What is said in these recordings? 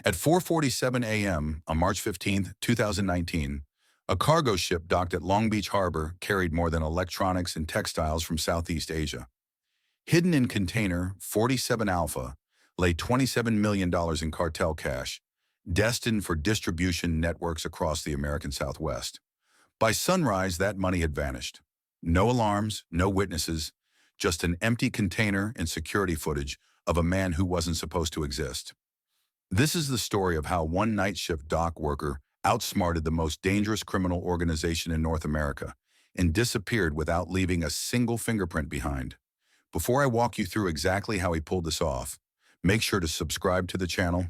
At 4:47 a.m. on March 15, 2019, a cargo ship docked at Long Beach Harbor carried more than electronics and textiles from Southeast Asia. Hidden in container 47 Alpha lay $27 million in cartel cash, destined for distribution networks across the American Southwest. By sunrise, that money had vanished. No alarms, no witnesses, just an empty container and security footage of a man who wasn't supposed to exist. This is the story of how one night shift dock worker outsmarted the most dangerous criminal organization in North America and disappeared without leaving a single fingerprint behind. Before I walk you through exactly how he pulled this off, make sure to subscribe to the channel,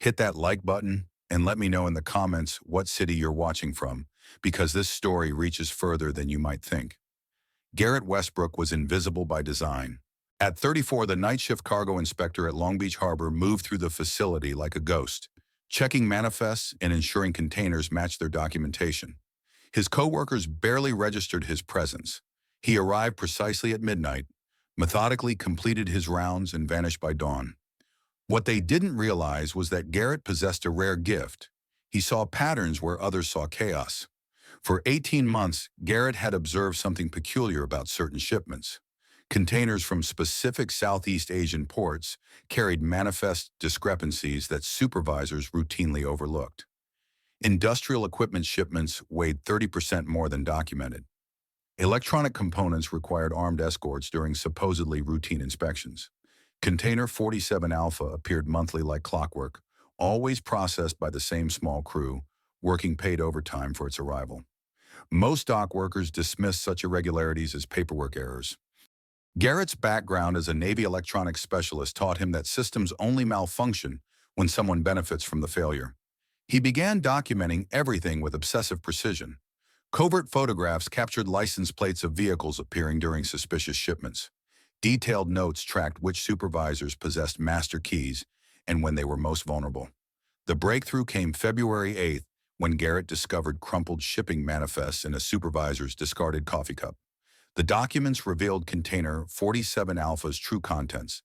hit that like button, and let me know in the comments what city you're watching from, because this story reaches further than you might think. Garrett Westbrook was invisible by design. At 34, the night shift cargo inspector at Long Beach Harbor moved through the facility like a ghost, checking manifests and ensuring containers matched their documentation. His co-workers barely registered his presence. He arrived precisely at midnight, methodically completed his rounds, and vanished by dawn. What they didn't realize was that Garrett possessed a rare gift. He saw patterns where others saw chaos. For 18 months, Garrett had observed something peculiar about certain shipments. Containers from specific Southeast Asian ports carried manifest discrepancies that supervisors routinely overlooked. Industrial equipment shipments weighed 30% more than documented. Electronic components required armed escorts during supposedly routine inspections. Container 47 Alpha appeared monthly like clockwork, always processed by the same small crew, working paid overtime for its arrival. Most dock workers dismissed such irregularities as paperwork errors. Garrett's background as a Navy electronics specialist taught him that systems only malfunction when someone benefits from the failure. He began documenting everything with obsessive precision. Covert photographs captured license plates of vehicles appearing during suspicious shipments. Detailed notes tracked which supervisors possessed master keys and when they were most vulnerable. The breakthrough came February 8th when Garrett discovered crumpled shipping manifests in a supervisor's discarded coffee cup. The documents revealed container 47 Alpha's true contents: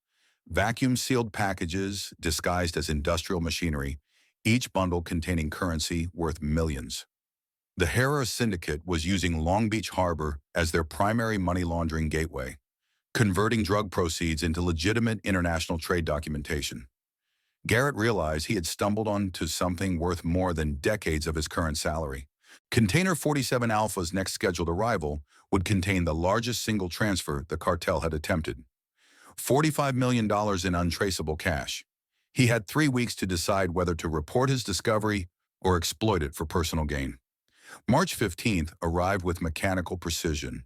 vacuum-sealed packages disguised as industrial machinery, each bundle containing currency worth millions. The Hera syndicate was using Long Beach Harbor as their primary money laundering gateway, converting drug proceeds into legitimate international trade documentation. Garrett realized he had stumbled onto something worth more than decades of his current salary. Container 47 Alpha's next scheduled arrival would contain the largest single transfer the cartel had attempted: $45 million in untraceable cash. He had 3 weeks to decide whether to report his discovery or exploit it for personal gain. March 15th arrived with mechanical precision.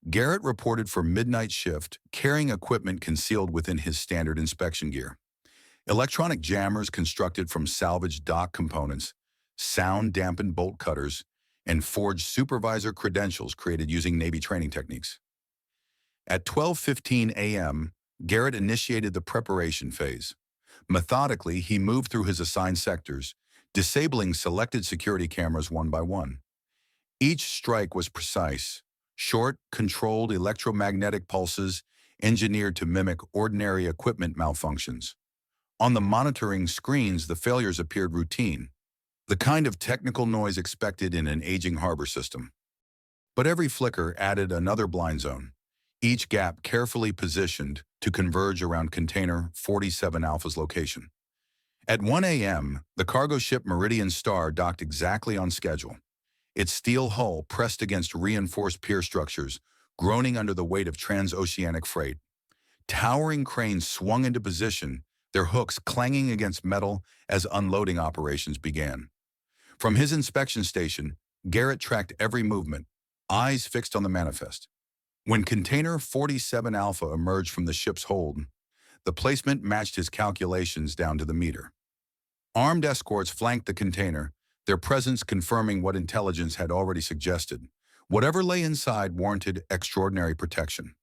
Garrett reported for midnight shift, carrying equipment concealed within his standard inspection gear. Electronic jammers constructed from salvaged dock components, sound-dampened bolt cutters, and forged supervisor credentials created using Navy training techniques. At 12:15 a.m., Garrett initiated the preparation phase. Methodically, he moved through his assigned sectors, disabling selected security cameras one by one. Each strike was precise: short, controlled electromagnetic pulses engineered to mimic ordinary equipment malfunctions. On the monitoring screens, the failures appeared routine, the kind of technical noise expected in an aging harbor system. But every flicker added another blind zone, each gap carefully positioned to converge around container 47 Alpha's location. At 1 a.m., the cargo ship Meridian Star docked exactly on schedule. Its steel hull pressed against reinforced pier structures, groaning under the weight of transoceanic freight. Towering cranes swung into position, their hooks clanging against metal as unloading operations began. From his inspection station, Garrett tracked every movement, eyes fixed on the manifest. When container 47 Alpha emerged from the ship's hold, the placement matched his calculations down to the meter. Armed escorts flanked the container, their presence confirming what intelligence had already suggested. Whatever lay inside warranted extraordinary protection.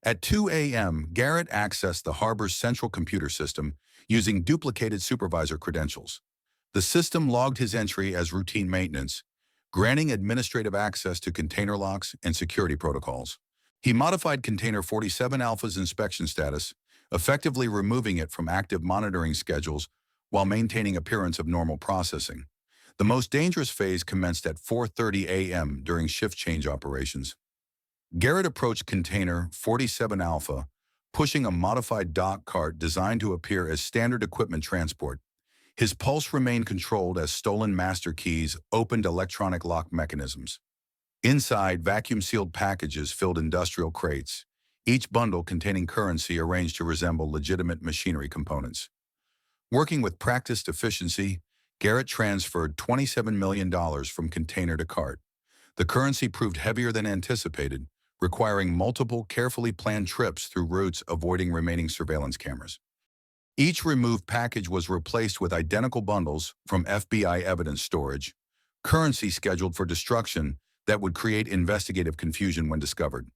At 2 a.m., Garrett accessed the harbor's central computer system using duplicated supervisor credentials. The system logged his entry as routine maintenance, granting administrative access to container locks and security protocols. He modified container 47 Alpha's inspection status, effectively removing it from active monitoring schedules while maintaining appearance of normal processing. The most dangerous phase commenced at 4:30 a.m. during shift change operations. Garrett approached container 47 Alpha, pushing a modified dock cart designed to appear as standard equipment transport. His pulse remained controlled as stolen master keys opened electronic lock mechanisms. Inside, vacuum-sealed packages filled industrial crates, each bundle containing currency arranged to resemble legitimate machinery components. Working with practiced efficiency, Garrett transferred $27 million from container to cart. The currency proved heavier than anticipated, requiring multiple carefully planned trips through routes avoiding remaining surveillance cameras. Each removed package was replaced with identical bundles from FBI evidence storage, currency scheduled for destruction that would create investigative confusion when discovered.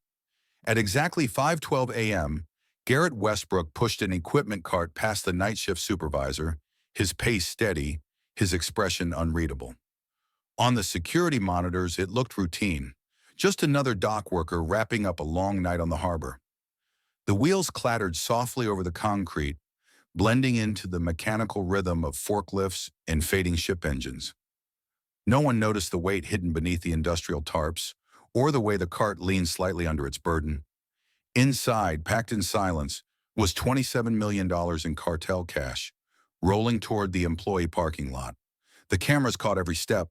At exactly 5:12 a.m., Garrett Westbrook pushed an equipment cart past the night shift supervisor, his pace steady, his expression unreadable. On the security monitors, it looked routine, just another dock worker wrapping up a long night on the harbor. The wheels clattered softly over the concrete, blending into the mechanical rhythm of forklifts and fading ship engines. No one noticed the weight hidden beneath the industrial tarps, or the way the cart leaned slightly under its burden. Inside, packed in silence, was $27 million in cartel cash, rolling toward the employee parking lot. The cameras caught every step,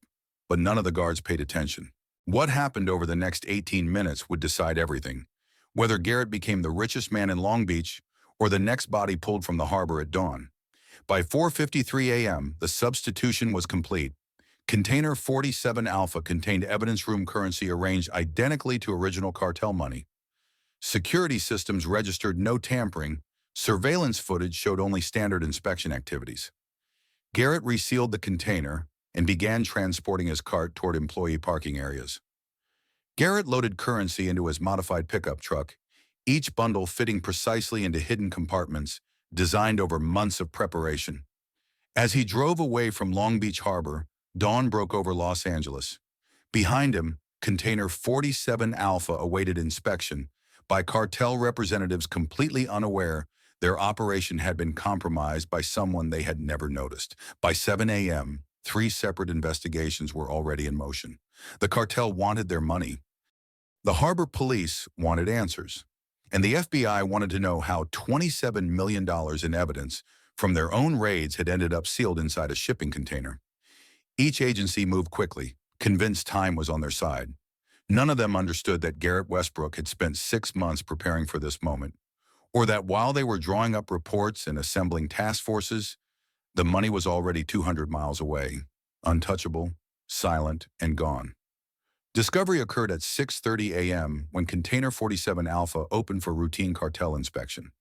but none of the guards paid attention. What happened over the next 18 minutes would decide everything, whether Garrett became the richest man in Long Beach or the next body pulled from the harbor at dawn. By 4:53 a.m., the substitution was complete. Container 47 Alpha contained evidence room currency arranged identically to original cartel money. Security systems registered no tampering. Surveillance footage showed only standard inspection activities. Garrett resealed the container and began transporting his cart toward employee parking areas. Garrett loaded currency into his modified pickup truck, each bundle fitting precisely into hidden compartments designed over months of preparation. As he drove away from Long Beach Harbor, dawn broke over Los Angeles. Behind him, container 47 Alpha awaited inspection by cartel representatives completely unaware their operation had been compromised by someone they had never noticed. By 7 a.m., 3 separate investigations were already in motion. The cartel wanted their money. The harbor police wanted answers. And the FBI wanted to know how $27 million in evidence from their own raids had ended up sealed inside a shipping container. Each agency moved quickly, convinced time was on their side. None of them understood that Garrett Westbrook had spent 6 months preparing for this moment, or that while they were drawing up reports and assembling task forces, the money was already 200 miles away, untouchable, silent, and gone. Discovery occurred at 6:30 a.m. when Container 47 Alpha opened for routine cartel inspection.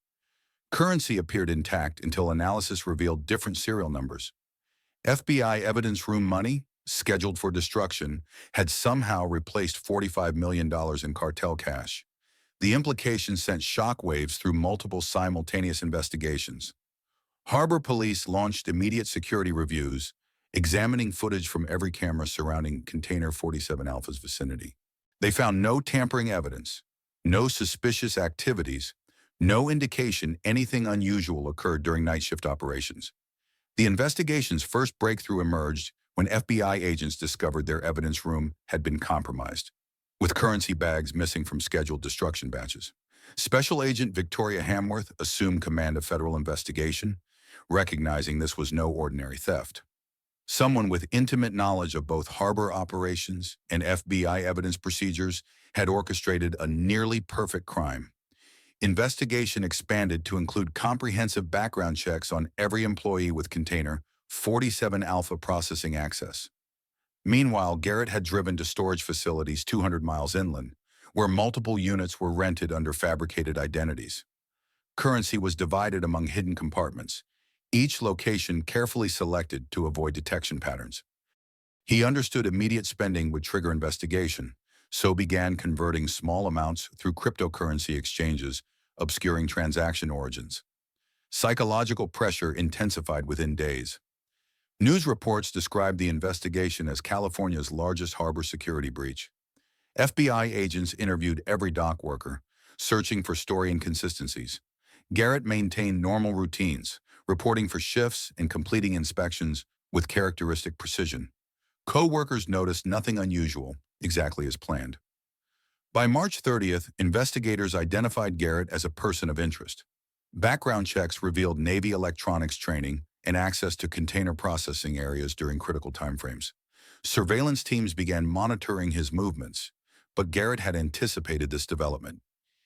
Currency appeared intact until analysis revealed different serial numbers. FBI evidence room money, scheduled for destruction, had somehow replaced $45 million in cartel cash. The implication sent shockwaves through multiple simultaneous investigations. Harbor police launched immediate security reviews, examining footage from every camera surrounding Container 47 Alpha's vicinity. They found no tampering evidence, no suspicious activities, no indication anything unusual occurred during night shift operations. The investigation's first breakthrough emerged when FBI agents discovered their evidence room had been compromised, with currency bags missing from scheduled destruction batches. Special Agent Victoria Hamworth assumed command of federal investigation, recognizing this was no ordinary theft. Someone with intimate knowledge of both harbor operations and FBI evidence procedures had orchestrated a nearly perfect crime. Investigation expanded to include comprehensive background checks on every employee with Container 47 Alpha processing access. Meanwhile, Garrett had driven to storage facilities 200 miles inland, where multiple units were rented under fabricated identities. Currency was divided among hidden compartments, each location carefully selected to avoid detection patterns. He understood immediate spending would trigger investigation, so began converting small amounts through cryptocurrency exchanges, obscuring transaction origins. Psychological pressure intensified within days. News reports described the investigation as California's largest harbor security breach. FBI agents interviewed every dock worker, searching for story inconsistencies. Garrett maintained normal routines, reporting for shifts and completing inspections with characteristic precision. Co-workers noticed nothing unusual, exactly as planned. By March 30th, investigators identified Garrett as a person of interest. Background checks revealed Navy electronics training and access to container processing areas during critical timeframes. Surveillance teams began monitoring his movements, but Garrett had anticipated this development.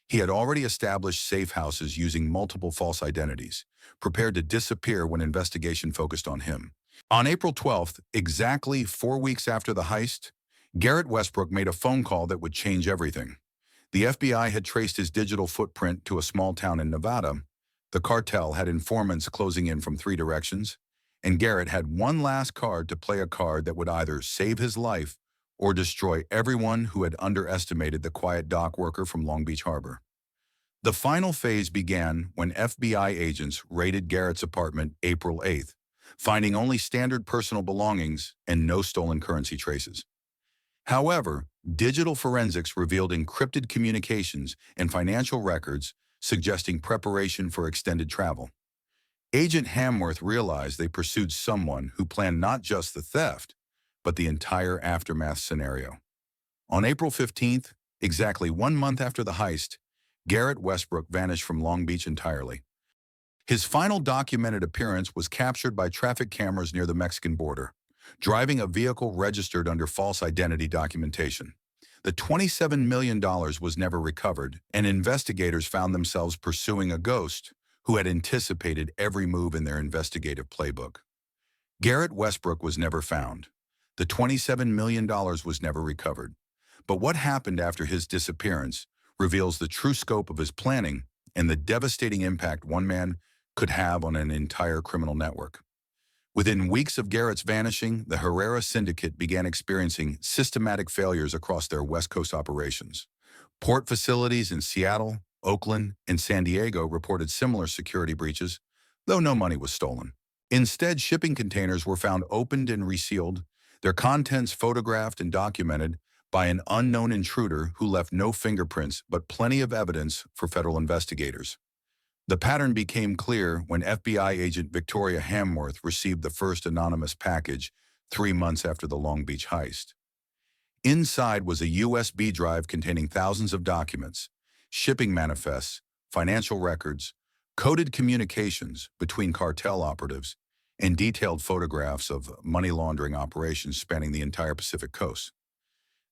He had already established safe houses using multiple false identities, prepared to disappear when investigation focused on him. On April 12th, exactly 4 weeks after the heist, Garrett Westbrook made a phone call that would change everything. The FBI had traced his digital footprint to a small town in Nevada. The cartel had informants closing in from 3 directions, and Garrett had one last card to play, a card that would either save his life or destroy everyone who had underestimated the quiet dock worker from Long Beach Harbor. The final phase began when FBI agents raided Garrett's apartment April 8th, finding only standard personal belongings and no stolen currency traces. However, digital forensics revealed encrypted communications and financial records suggesting preparation for extended travel. Agent Hamworth realized they pursued someone who planned not just the theft, but the entire aftermath scenario. On April 15th, exactly 1 month after the heist, Garrett Westbrook vanished from Long Beach entirely. His final documented appearance was captured by traffic cameras near the Mexican border, driving a vehicle registered under false identity documentation. The $27 million was never recovered, and investigators found themselves pursuing a ghost who had anticipated every move in their investigative playbook. Garrett Westbrook was never found. The $27 million was never recovered. But what happened after his disappearance reveals the true scope of his planning and the devastating impact one man could have on an entire criminal network. Within weeks of Garrett's vanishing, the Herrera Syndicate began experiencing systematic failures across their West Coast operations. Port facilities in Seattle, Oakland, and San Diego reported similar security breaches, though no money was stolen. Instead, shipping containers were found opened and resealed, their contents photographed and documented by an unknown intruder who left no fingerprints but plenty of evidence for federal investigators. The pattern became clear when FBI agent Victoria Hamworth received the first anonymous package 3 months after the Long Beach heist. Inside was a USB drive containing thousands of documents, shipping manifests, financial records, coded communications between cartel operatives, and detailed photographs of money laundering operations spanning the entire Pacific coast.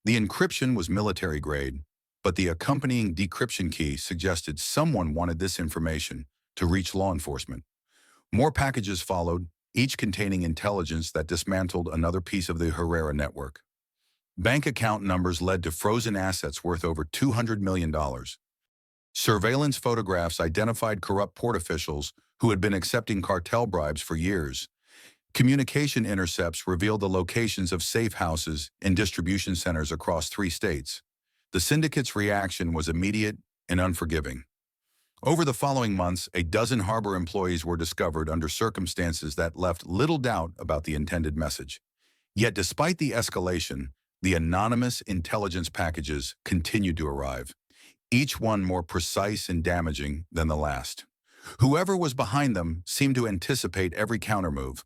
The encryption was military grade, but the accompanying decryption key suggested someone wanted this information to reach law enforcement. More packages followed, each containing intelligence that dismantled another piece of the Herrera network. Bank account numbers led to frozen assets worth over $200 million. Surveillance photographs identified corrupt port officials who had been accepting cartel bribes for years. Communication intercepts revealed the locations of safe houses and distribution centers across 3 states. The syndicate's reaction was immediate and unforgiving. Over the following months, a dozen harbor employees were discovered under circumstances that left little doubt about the intended message. Yet despite the escalation, the anonymous intelligence packages continued to arrive, each one more precise and damaging than the last. Whoever was behind them seemed to anticipate every countermove,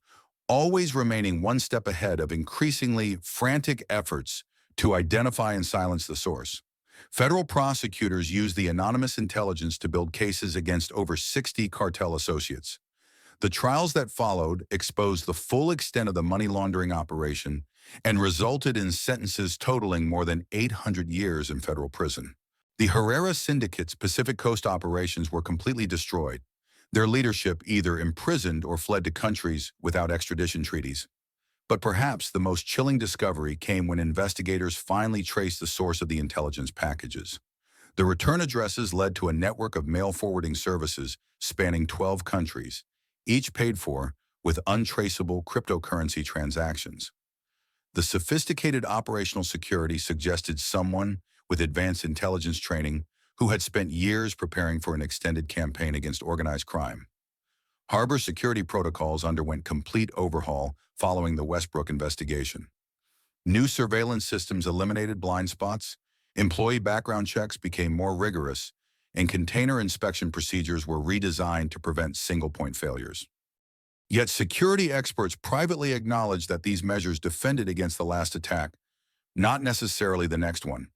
always remaining one step ahead of increasingly frantic efforts to identify and silence the source. Federal prosecutors used the anonymous intelligence to build cases against over 60 cartel associates. The trials that followed exposed the full extent of the money laundering operation and resulted in sentences totaling more than 800 years in federal prison. The Herrera Syndicate's Pacific Coast operations were completely destroyed, their leadership either imprisoned or fled to countries without extradition treaties. But perhaps the most chilling discovery came when investigators finally traced the source of the intelligence packages. The return addresses led to a network of mail forwarding services spanning 12 countries, each paid for with untraceable cryptocurrency transactions. The sophisticated operational security suggested someone with advanced intelligence training who had spent years preparing for an extended campaign against organized crime. Harbor security protocols underwent complete overhaul following the Westbrook investigation. New surveillance systems eliminated blind spots, employee background checks became more rigorous, and container inspection procedures were redesigned to prevent single-point failures. Yet security experts privately acknowledged that these measures defended against the last attack, not necessarily the next one.